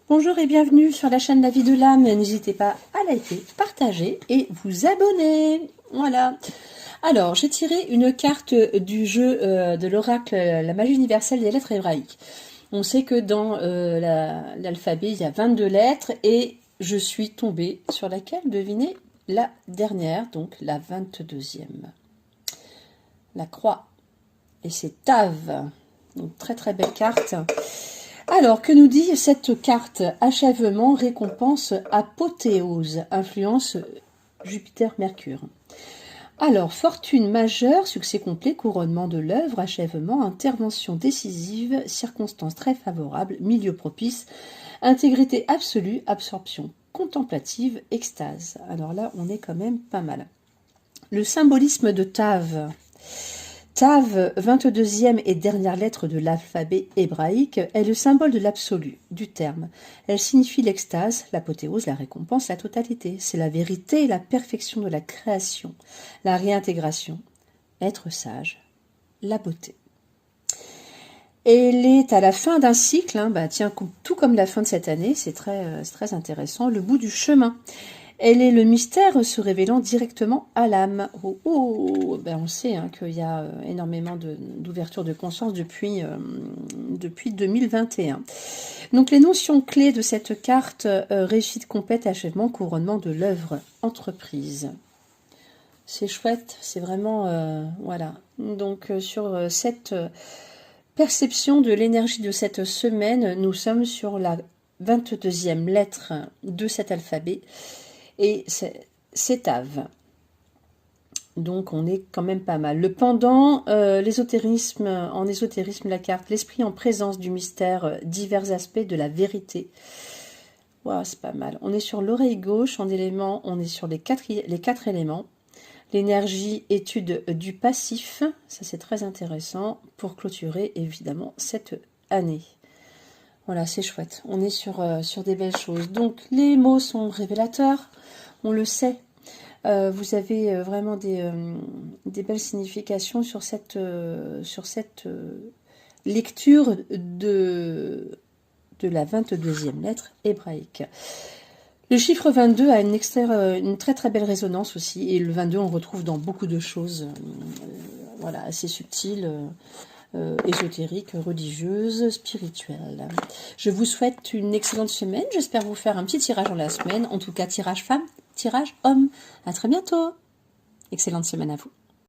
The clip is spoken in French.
Bonjour et bienvenue sur la chaîne La Vie de l'âme. N'hésitez pas à liker, partager et vous abonner. Voilà. Alors, j'ai tiré une carte du jeu de l'oracle La magie universelle des lettres hébraïques. On sait que dans l'alphabet, il y a 22 lettres et je suis tombée sur laquelle, devinez, la dernière, donc la 22e. La croix. Et c'est Tav. Donc, très très belle carte. Alors, que nous dit cette carte? Achèvement, récompense, apothéose, influence Jupiter-Mercure. Alors, fortune majeure, succès complet, couronnement de l'œuvre, achèvement, intervention décisive, circonstances très favorables, milieu propice, intégrité absolue, absorption contemplative, extase. Alors là, on est quand même pas mal. Le symbolisme de Tav. Tav, 22e et dernière lettre de l'alphabet hébraïque, est le symbole de l'absolu, du terme. Elle signifie l'extase, l'apothéose, la récompense, la totalité. C'est la vérité et la perfection de la création, la réintégration, être sage, la beauté. Elle est à la fin d'un cycle, tiens, tout comme la fin de cette année, c'est très intéressant, le bout du chemin. Elle est le mystère se révélant directement à l'âme. On sait qu'il y a énormément d'ouverture de conscience depuis 2021. Donc les notions clés de cette carte, réussite complète, achèvement, couronnement de l'œuvre, entreprise. C'est chouette, c'est vraiment... voilà. Donc sur cette perception de l'énergie de cette semaine, nous sommes sur la 22e lettre de cet alphabet. Et c'est Tav. Donc on est quand même pas mal. Le pendant, l'ésotérisme, en ésotérisme, la carte, l'esprit en présence du mystère, divers aspects de la vérité. Wow, c'est pas mal. On est sur l'oreille gauche, en élément, on est sur les quatre éléments. L'énergie, étude du passif, ça c'est très intéressant pour clôturer évidemment cette année. Voilà, c'est chouette. On est sur des belles choses. Donc, les mots sont révélateurs. On le sait. Vous avez vraiment des belles significations sur cette lecture de la 22e lettre hébraïque. Le chiffre 22 a une très très belle résonance aussi. Et le 22, on retrouve dans beaucoup de choses voilà, assez subtiles. Ésotérique, religieuse, spirituelle. Je vous souhaite une excellente semaine. J'espère vous faire un petit tirage dans la semaine. En tout cas, tirage femme, tirage homme. À très bientôt. Excellente semaine à vous.